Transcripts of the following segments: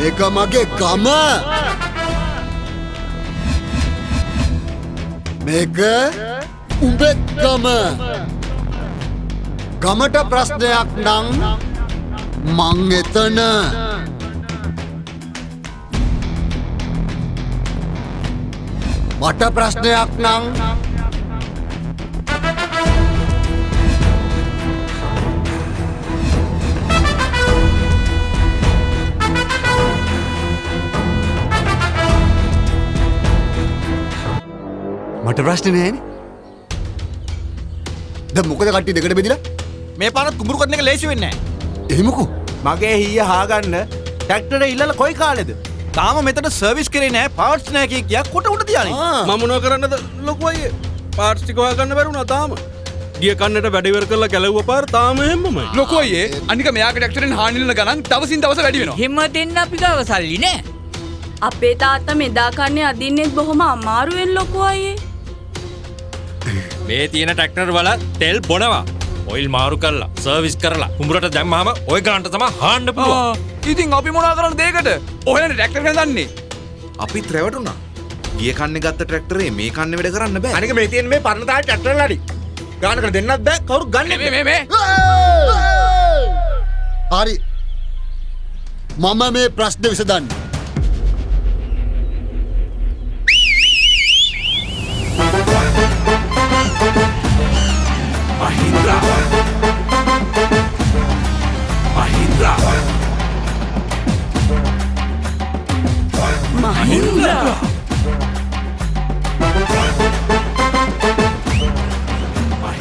මේක මගේ ගම. මේක උඹේ ගම. ගමට ප්‍රශ්නයක් නම් මං එතන. මට ප්‍රශ්නයක් නම් මට ප්‍රශ්න නෑනේ. දැන් මොකද කට්ටිය දෙකට බෙදිලා? මේ පාරත් කුඹුරු කරන එක ලේසි වෙන්නේ නැහැ. එහෙමකෝ. මගේ හීය හාගන්න ට්‍රැක්ටරේ ඉල්ලලා කොයි කාලෙද? තාම මෙතන සර්විස් කරේ නැහැ, පාර්ට්ස් නැහැ කිය කොට උඩ තියානේ. මම මොනව කරන්නද ලොකු අයියේ? පාර්ට්ස් ටික හොයාගන්න බැරුණා තාම. ගිය කන්නට වැඩ ඉවර කරලා ගැලවුවා පාර තාම එහෙමමයි. ලොකු අයියේ අනික මෙයාගේ ට්‍රැක්ටරෙන් හානිලන ගණන් දවසින් දවස වැඩි වෙනවා. හිම දෙන්න අපි ගාව සල්ලි නෑ. අපේ තාත්තා මෙදා කන්නේ අදින්නෙත් බොහොම අමාරුවෙන් ලොකු අයියේ. මේ තියෙන ට්‍රැක්ටර් වල තෙල් බොනවා. ඔයිල් මාරු කරලා සර්විස් කරලා කුඹරට දැම්මම ඔය ගානට තමයි හාන්න පුළුවන්. ඉතින් අපි මොනා කරන්නද ඒකට? ඔයනේ ට්‍රැක්ටර් හදන්නේ. අපිත් රැවටුණා. ගිය කන්නේ ගත්ත ට්‍රැක්ටරේ මේ කන්නේ වැඩ කරන්න බෑ. අනික මේ තියෙන මේ පරණ තායි ට්‍රැක්ටර් ලඩි. ගානකට දෙන්නත් බෑ කවුරු ගන්නෙ මේ හරි. මම මේ ප්‍රශ්න විසඳන්න.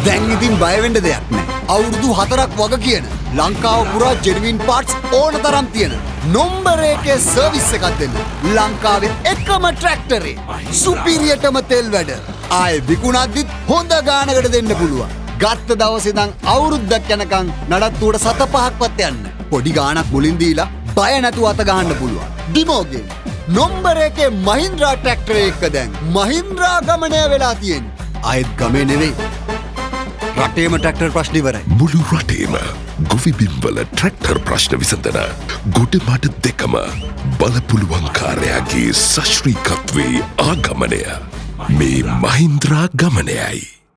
දැන් ඉතින් බය වෙන්න දෙයක් නෑ. අවුරුදු 4ක් වග කියන ලංකාව පුරා ජෙනුවින් පාර්ට්ස් ඕන තරම් තියෙන නම්බර් 1 සර්විස් එකක් දෙන්න. ලංකාවේ එකම ට්‍රැක්ටරේ සුපිරියටම තෙල් වැඩ. ආයේ විකුණද්දිත් හොඳ ගානකට දෙන්න පුළුවන්. ගත්ත දවසේ ඉඳන් අවුරුද්දක් යනකම් නඩත්තුවට 7-5ක්වත් යන්න. පොඩි ගානක් මුලින් දීලා බය නැතුව අත ගහන්න පුළුවන්. ඩිමෝගෙන් නම්බර් 1 මහින්ද්‍රා ට්‍රැක්ටරේ එක දැන් මහින්ද්‍රා ගමනය වෙලා තියෙන්නේ. ආයෙත් ගමේ නෙවෙයි. රටේම ට්‍රැක්ටර් ප්‍රශ්න ඉවරයි. මුළු රටේම ගොවිබිම්වල ට්‍රැක්ටර් ප්‍රශ්න විසඳන ගොඩමඩ දෙකම බලපුළුවන්කාරයාගේ සශ්‍රීකත්වේ ආගමනය මේ මහින්ද්‍රා ගමනයයි.